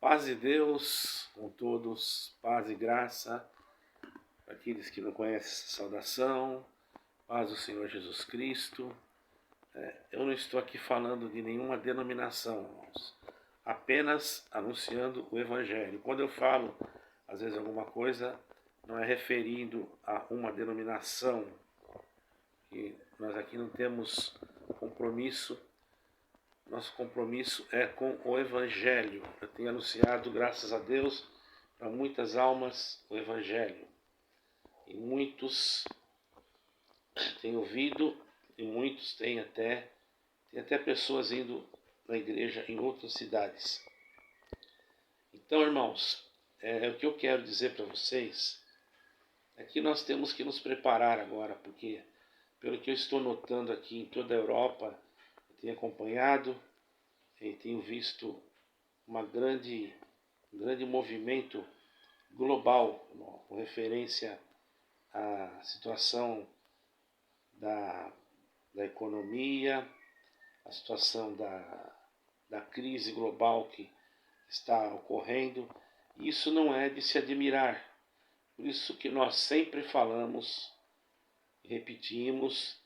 Paz de Deus com todos, paz e graça para aqueles que não conhecem essa saudação, paz do Senhor Jesus Cristo. Eu não estou aqui falando de nenhuma denominação, irmãos, apenas anunciando o Evangelho. Quando eu falo, às vezes, alguma coisa, não é referindo a uma denominação, e nós aqui não temos compromisso. Nosso compromisso é com o Evangelho. Eu tenho anunciado, graças a Deus, para muitas almas o Evangelho. E muitos têm ouvido, e muitos têm até pessoas indo na igreja em outras cidades. Então, irmãos, o que eu quero dizer para vocês é que nós temos que nos preparar agora, porque, pelo que eu estou notando aqui em toda a Europa, eu tenho acompanhado e tenho visto um grande movimento global com referência à situação da economia, a situação da crise global que está ocorrendo. Isso não é de se admirar. Por isso que nós sempre falamos e repetimos,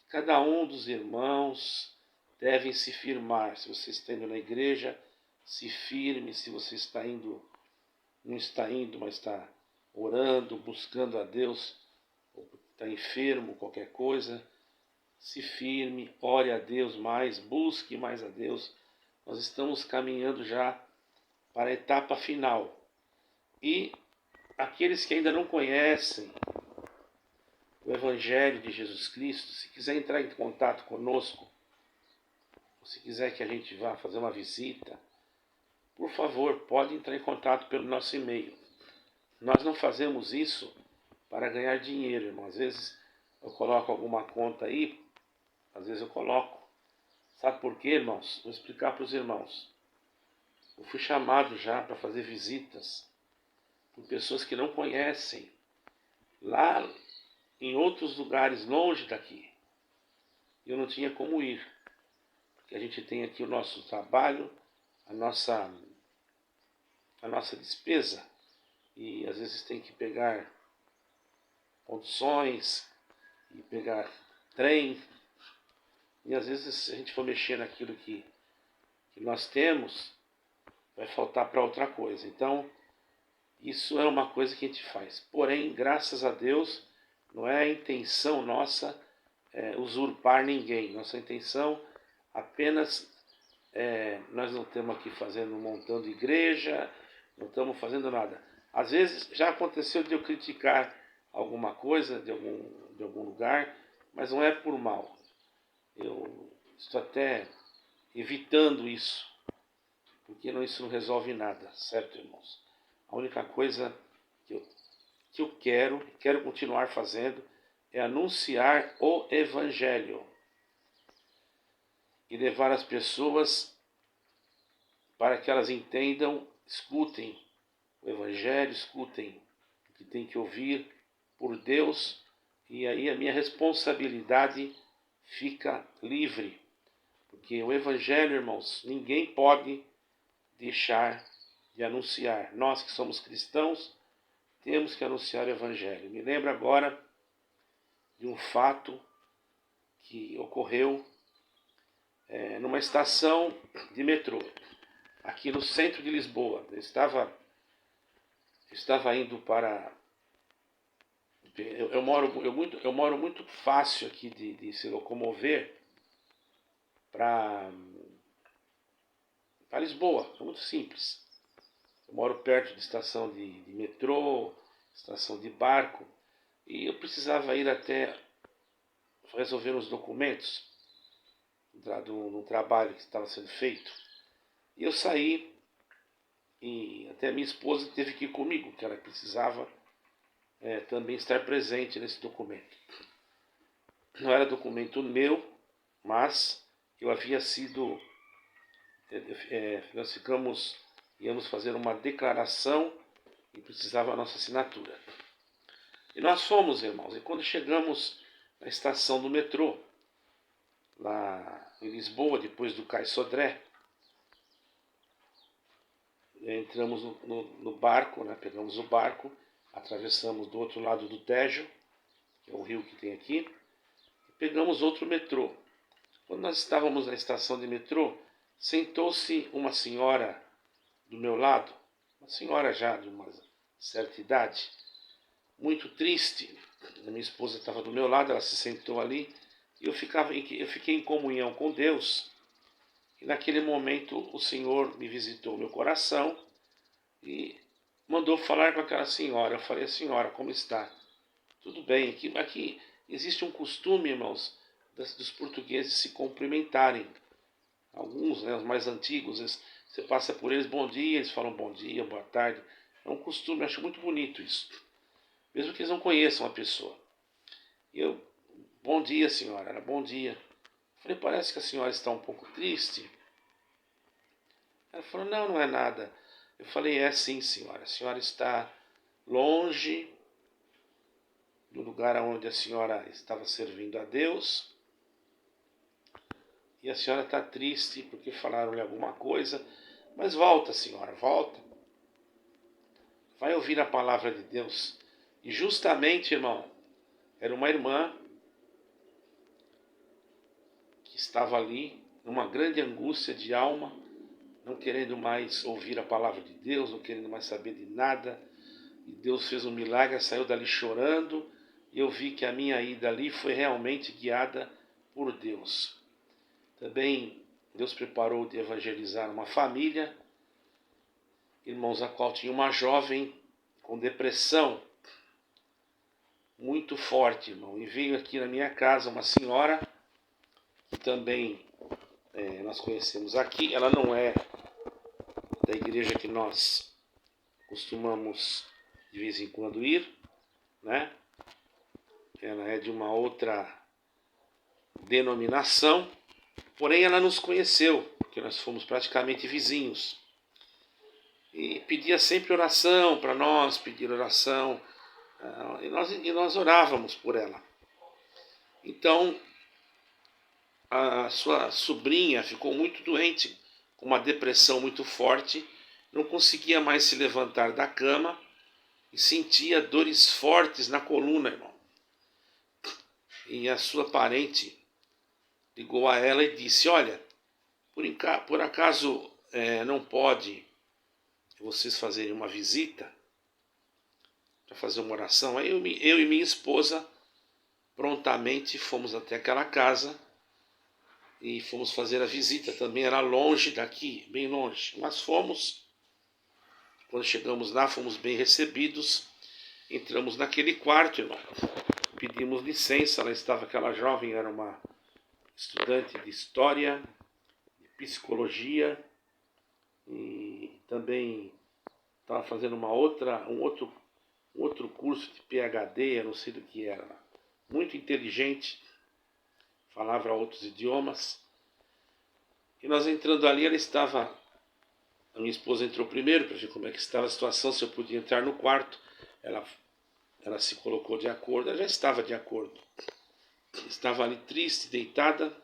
cada um dos irmãos devem se firmar. Se você está indo na igreja, se firme. Se você está indo, não está indo, mas está orando, buscando a Deus, ou está enfermo, qualquer coisa, se firme, ore a Deus mais, busque mais a Deus. Nós estamos caminhando já para a etapa final. E aqueles que ainda não conhecem o Evangelho de Jesus Cristo, se quiser entrar em contato conosco, se quiser que a gente vá fazer uma visita, por favor, pode entrar em contato pelo nosso e-mail. Nós não fazemos isso para ganhar dinheiro, irmão. Às vezes eu coloco alguma conta aí, às vezes eu coloco. Sabe por quê, irmãos? Vou explicar para os irmãos. Eu fui chamado já para fazer visitas por pessoas que não conhecem, lá em outros lugares longe daqui. Eu não tinha como ir, porque a gente tem aqui o nosso trabalho, a nossa despesa, e às vezes tem que pegar conduções e pegar trem, e às vezes se a gente for mexer naquilo que nós temos, vai faltar para outra coisa. Então, isso é uma coisa que a gente faz. Porém, graças a Deus, não é a intenção nossa usurpar ninguém. Nossa intenção apenas nós não estamos aqui montando igreja, não estamos fazendo nada. Às vezes já aconteceu de eu criticar alguma coisa de algum lugar, mas não é por mal. Eu estou até evitando isso, porque isso não resolve nada, certo, irmãos? A única coisa que eu quero continuar fazendo é anunciar o Evangelho e levar as pessoas para que elas entendam, escutem o Evangelho, escutem o que tem que ouvir por Deus, e aí a minha responsabilidade fica livre. Porque o Evangelho, irmãos, ninguém pode deixar de anunciar. Nós que somos cristãos, temos que anunciar o Evangelho. Me lembro agora de um fato que ocorreu numa estação de metrô, aqui no centro de Lisboa. Eu estava indo para... Eu moro muito fácil aqui de se locomover para Lisboa, é muito simples. Eu moro perto de estação de metrô, estação de barco, e eu precisava ir até resolver os documentos no trabalho que estava sendo feito. E eu saí, e até minha esposa teve que ir comigo, que ela precisava também estar presente nesse documento. Não era documento meu, mas eu havia sido... nós íamos fazer uma declaração e precisava a nossa assinatura. E nós fomos, irmãos, e quando chegamos na estação do metrô, lá em Lisboa, depois do Cais Sodré, entramos no barco, né? Pegamos o barco, atravessamos do outro lado do Tejo, que é o rio que tem aqui, e pegamos outro metrô. Quando nós estávamos na estação de metrô, sentou-se uma senhora do meu lado, uma senhora já de uma certa idade, muito triste. A minha esposa estava do meu lado, ela se sentou ali, e eu fiquei em comunhão com Deus. E naquele momento o Senhor me visitou meu coração e mandou falar com aquela senhora. Eu falei: senhora, como está? Tudo bem. Aqui existe um costume, irmãos, dos portugueses se cumprimentarem. Alguns, né, os mais antigos, você passa por eles, bom dia, eles falam bom dia, boa tarde. É um costume, eu acho muito bonito isso. Mesmo que eles não conheçam a pessoa. Eu, bom dia, senhora. Ela, bom dia. Eu falei: parece que a senhora está um pouco triste. Ela falou: não, não é nada. Eu falei: é sim, senhora. A senhora está longe do lugar onde a senhora estava servindo a Deus. E a senhora está triste porque falaram-lhe alguma coisa. Mas volta, senhora, volta. Vai ouvir a palavra de Deus. E justamente, irmão, era uma irmã que estava ali, numa grande angústia de alma, não querendo mais ouvir a palavra de Deus, não querendo mais saber de nada. E Deus fez um milagre, saiu dali chorando. E eu vi que a minha ida ali foi realmente guiada por Deus. Também Deus preparou de evangelizar uma família, irmãos, a qual tinha uma jovem com depressão muito forte, irmão. E veio aqui na minha casa uma senhora, que também nós conhecemos aqui. Ela não é da igreja que nós costumamos de vez em quando ir, né? Ela é de uma outra denominação, porém ela nos conheceu, porque nós fomos praticamente vizinhos. E pedia sempre oração para nós, pedir oração, e nós orávamos por ela. Então, a sua sobrinha ficou muito doente, com uma depressão muito forte, não conseguia mais se levantar da cama e sentia dores fortes na coluna, irmão. E a sua parente ligou a ela e disse: olha, por acaso não pode vocês fazerem uma visita para fazer uma oração? Aí eu e minha esposa prontamente fomos até aquela casa e fomos fazer a visita. Também era longe daqui, bem longe, mas fomos. Quando chegamos lá, fomos bem recebidos. Entramos naquele quarto, irmão. Pedimos licença. Lá estava aquela jovem, era uma estudante de história, de psicologia, e também estava fazendo um outro curso de PhD, eu não sei do que era. Muito inteligente, falava outros idiomas. E nós entrando ali, a minha esposa entrou primeiro para ver como é que estava a situação, se eu podia entrar no quarto. Ela se colocou de acordo, ela já estava de acordo. Estava ali triste, deitada,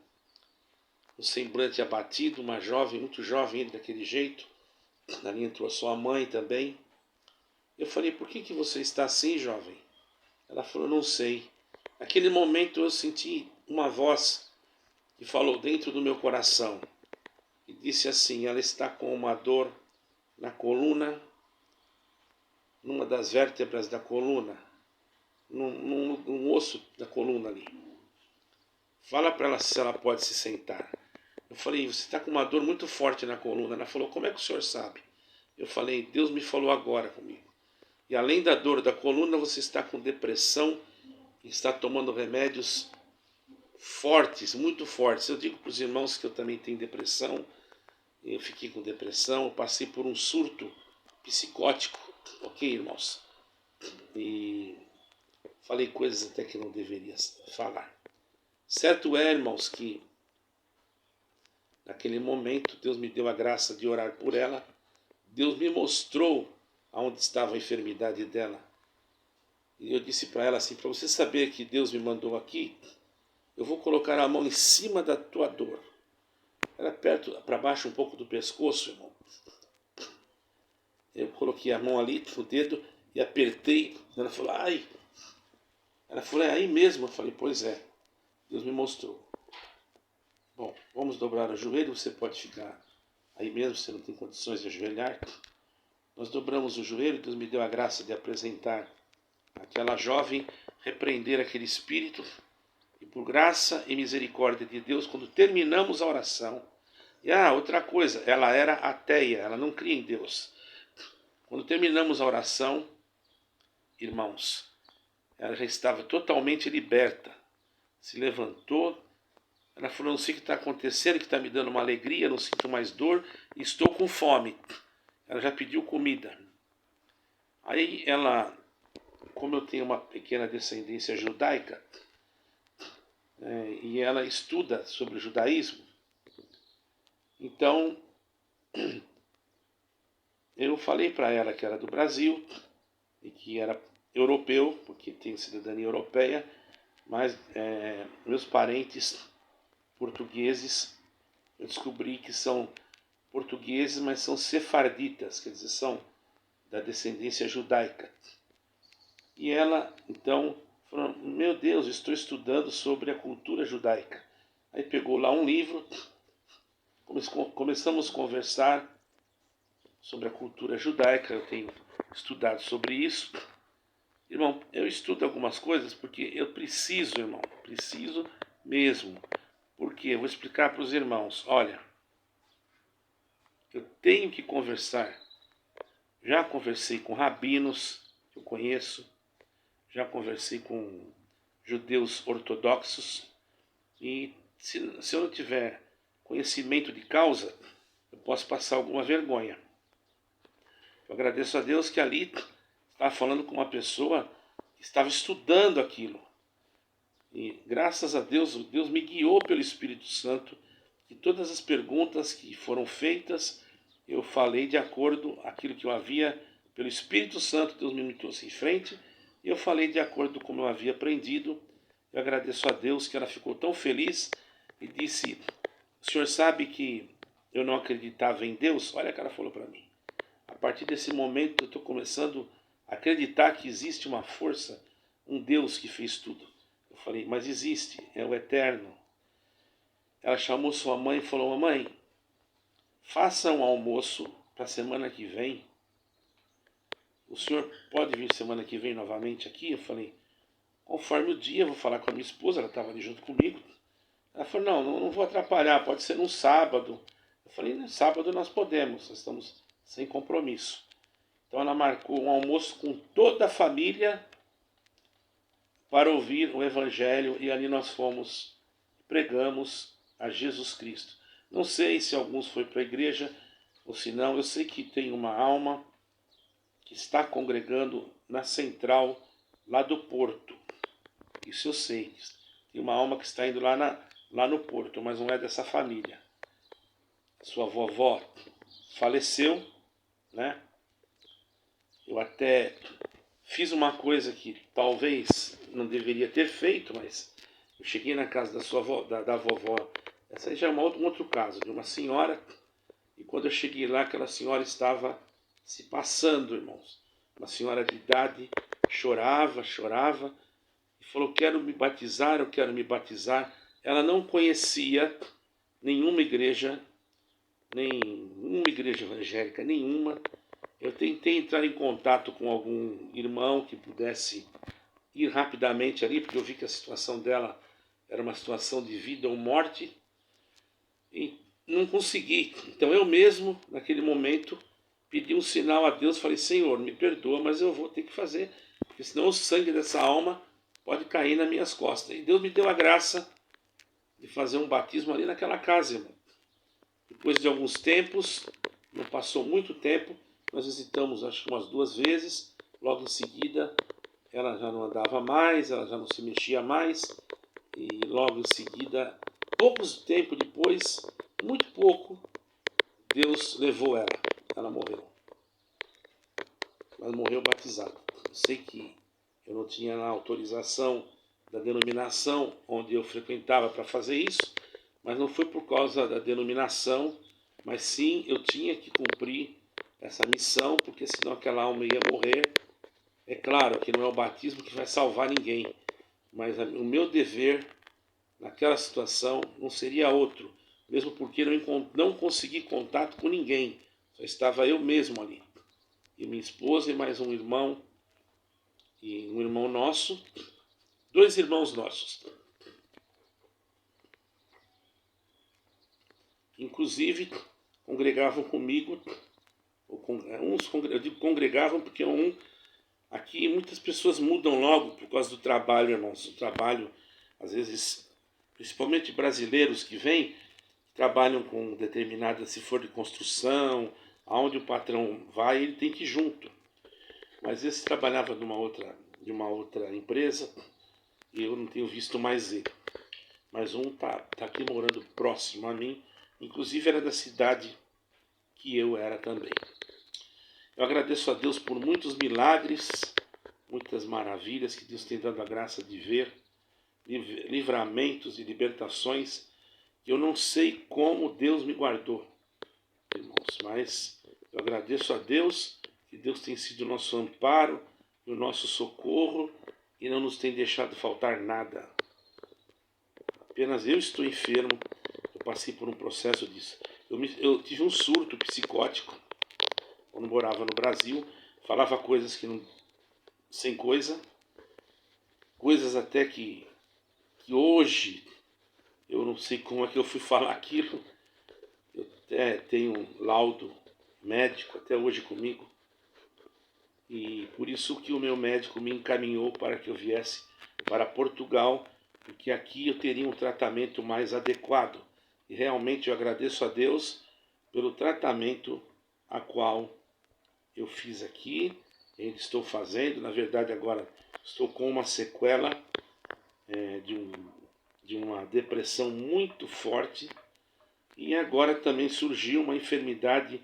o semblante abatido, uma jovem, muito jovem, daquele jeito. Ali entrou a sua mãe também. Eu falei: por que você está assim, jovem? Ela falou: não sei. Naquele momento eu senti uma voz que falou dentro do meu coração e disse assim: ela está com uma dor na coluna, numa das vértebras da coluna, num osso da coluna ali. Fala para ela se ela pode se sentar. Eu falei: você está com uma dor muito forte na coluna. Ela falou: como é que o senhor sabe? Eu falei: Deus me falou agora comigo. E além da dor da coluna, você está com depressão e está tomando remédios fortes, muito fortes. Eu digo para os irmãos que eu também tenho depressão. Eu fiquei com depressão, passei por um surto psicótico, ok, irmãos? E falei coisas até que não deveria falar. Certo é, irmãos, que naquele momento Deus me deu a graça de orar por ela. Deus me mostrou aonde estava a enfermidade dela. E eu disse para ela assim: para você saber que Deus me mandou aqui, eu vou colocar a mão em cima da tua dor. Era perto, para baixo um pouco do pescoço, irmão. eu coloquei a mão ali, o dedo, e apertei. Ela falou, ai. Ela falou, é aí mesmo? Eu falei, pois é. Deus me mostrou. Bom, vamos dobrar o joelho, você pode ficar aí mesmo, você não tem condições de ajoelhar. Nós dobramos o joelho, Deus me deu a graça de apresentar aquela jovem, repreender aquele espírito, e por graça e misericórdia de Deus, quando terminamos a oração, e outra coisa, ela era ateia, ela não cria em Deus. Quando terminamos a oração, irmãos, ela já estava totalmente liberta, se levantou, ela falou, não sei o que está acontecendo, que está me dando uma alegria, não sinto mais dor, estou com fome. Ela já pediu comida. Aí ela, como eu tenho uma pequena descendência judaica, e ela estuda sobre o judaísmo, então eu falei para ela que era do Brasil e que era europeu, porque tem cidadania europeia, mas meus parentes portugueses, eu descobri que são portugueses, mas são sefarditas, quer dizer, são da descendência judaica. E ela, então, falou, meu Deus, estou estudando sobre a cultura judaica. Aí pegou lá um livro, começamos a conversar sobre a cultura judaica, eu tenho estudado sobre isso. Irmão, eu estudo algumas coisas porque eu preciso, irmão, preciso mesmo. Porque eu vou explicar para os irmãos, olha, eu tenho que conversar. Já conversei com rabinos que eu conheço, já conversei com judeus ortodoxos, e se eu não tiver conhecimento de causa, eu posso passar alguma vergonha. Eu agradeço a Deus que ali estava falando com uma pessoa que estava estudando aquilo. E graças a Deus, Deus me guiou pelo Espírito Santo, que todas as perguntas que foram feitas, eu falei de acordo com aquilo que eu havia, pelo Espírito Santo, Deus me trouxe em frente, e eu falei de acordo com como eu havia aprendido. Eu agradeço a Deus que ela ficou tão feliz e disse, o senhor sabe que eu não acreditava em Deus? Olha o que ela falou para mim. A partir desse momento eu estou começando a acreditar que existe uma força, um Deus que fez tudo. Eu falei, mas existe, é o Eterno. Ela chamou sua mãe e falou, mamãe, faça um almoço para a semana que vem. O senhor pode vir semana que vem novamente aqui? Eu falei, conforme o dia, eu vou falar com a minha esposa, ela estava ali junto comigo. Ela falou, não vou atrapalhar, pode ser num sábado. Eu falei, no sábado nós podemos, nós estamos sem compromisso. Então ela marcou um almoço com toda a família para ouvir o Evangelho, e ali nós fomos, pregamos a Jesus Cristo. Não sei se alguns foram para a igreja ou se não, eu sei que tem uma alma que está congregando na central, lá do Porto. Isso eu sei. Tem uma alma que está indo lá no Porto, mas não é dessa família. Sua vovó faleceu, né? Eu até fiz uma coisa que talvez não deveria ter feito, mas eu cheguei na casa da sua avó, da vovó. Essa já é um outro caso, de uma senhora, e quando eu cheguei lá, aquela senhora estava se passando, irmãos. Uma senhora de idade, chorava, e falou, eu quero me batizar. Ela não conhecia nenhuma igreja evangélica, nenhuma. Eu tentei entrar em contato com algum irmão que pudesse ir rapidamente ali, porque eu vi que a situação dela era uma situação de vida ou morte, e não consegui. Então eu mesmo, naquele momento, pedi um sinal a Deus, falei, Senhor, me perdoa, mas eu vou ter que fazer, porque senão o sangue dessa alma pode cair nas minhas costas. E Deus me deu a graça de fazer um batismo ali naquela casa, irmão. Depois de alguns tempos, não passou muito tempo, nós visitamos acho que umas 2 vezes, logo em seguida ela já não andava mais, ela já não se mexia mais, e logo em seguida, poucos tempo depois, muito pouco, Deus levou ela morreu. Ela morreu batizada. Eu sei que eu não tinha a autorização da denominação onde eu frequentava para fazer isso, mas não foi por causa da denominação, mas sim eu tinha que cumprir essa missão, porque senão aquela alma ia morrer. É claro que não é o batismo que vai salvar ninguém, mas o meu dever naquela situação não seria outro, mesmo porque não consegui contato com ninguém, só estava eu mesmo ali, e minha esposa e mais um irmão nosso, 2 irmãos nossos, que inclusive congregavam comigo, eu digo congregavam porque aqui muitas pessoas mudam logo por causa do trabalho, irmãos. O trabalho, às vezes, principalmente brasileiros que vêm, trabalham com determinada, se for de construção, aonde o patrão vai, ele tem que ir junto. Mas esse trabalhava de uma outra empresa e eu não tenho visto mais ele. Mas um tá aqui morando próximo a mim, inclusive era da cidade que eu era também. Eu agradeço a Deus por muitos milagres, muitas maravilhas que Deus tem dado a graça de ver, livramentos e libertações, que eu não sei como Deus me guardou, irmãos, mas eu agradeço a Deus, que Deus tem sido o nosso amparo e o nosso socorro e não nos tem deixado faltar nada. Apenas eu estou enfermo, eu passei por um processo disso. Eu tive um surto psicótico quando morava no Brasil, falava coisas que não, sem coisas até que hoje eu não sei como é que eu fui falar aquilo. Eu até tenho um laudo médico até hoje comigo, e por isso que o meu médico me encaminhou para que eu viesse para Portugal, porque aqui eu teria um tratamento mais adequado. E realmente eu agradeço a Deus pelo tratamento a qual eu fiz aqui, ainda estou fazendo. Na verdade agora estou com uma sequela de uma depressão muito forte, e agora também surgiu uma enfermidade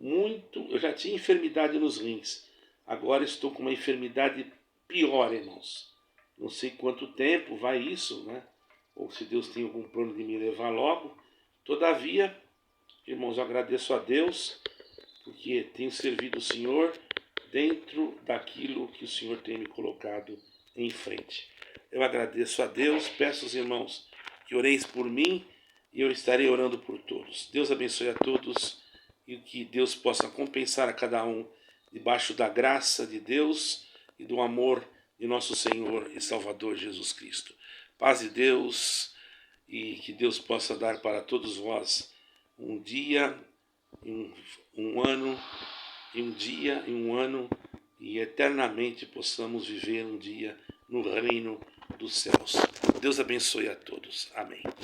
eu já tinha enfermidade nos rins, agora estou com uma enfermidade pior, irmãos. Não sei quanto tempo vai isso, né? Ou se Deus tem algum plano de me levar logo. Todavia, irmãos, eu agradeço a Deus, porque tenho servido o Senhor dentro daquilo que o Senhor tem me colocado em frente. Eu agradeço a Deus, peço aos irmãos que oreis por mim e eu estarei orando por todos. Deus abençoe a todos e que Deus possa compensar a cada um debaixo da graça de Deus e do amor de nosso Senhor e Salvador Jesus Cristo. Paz de Deus, e que Deus possa dar para todos vós um dia, um ano, um ano, e eternamente possamos viver um dia no reino dos céus. Deus abençoe a todos. Amém.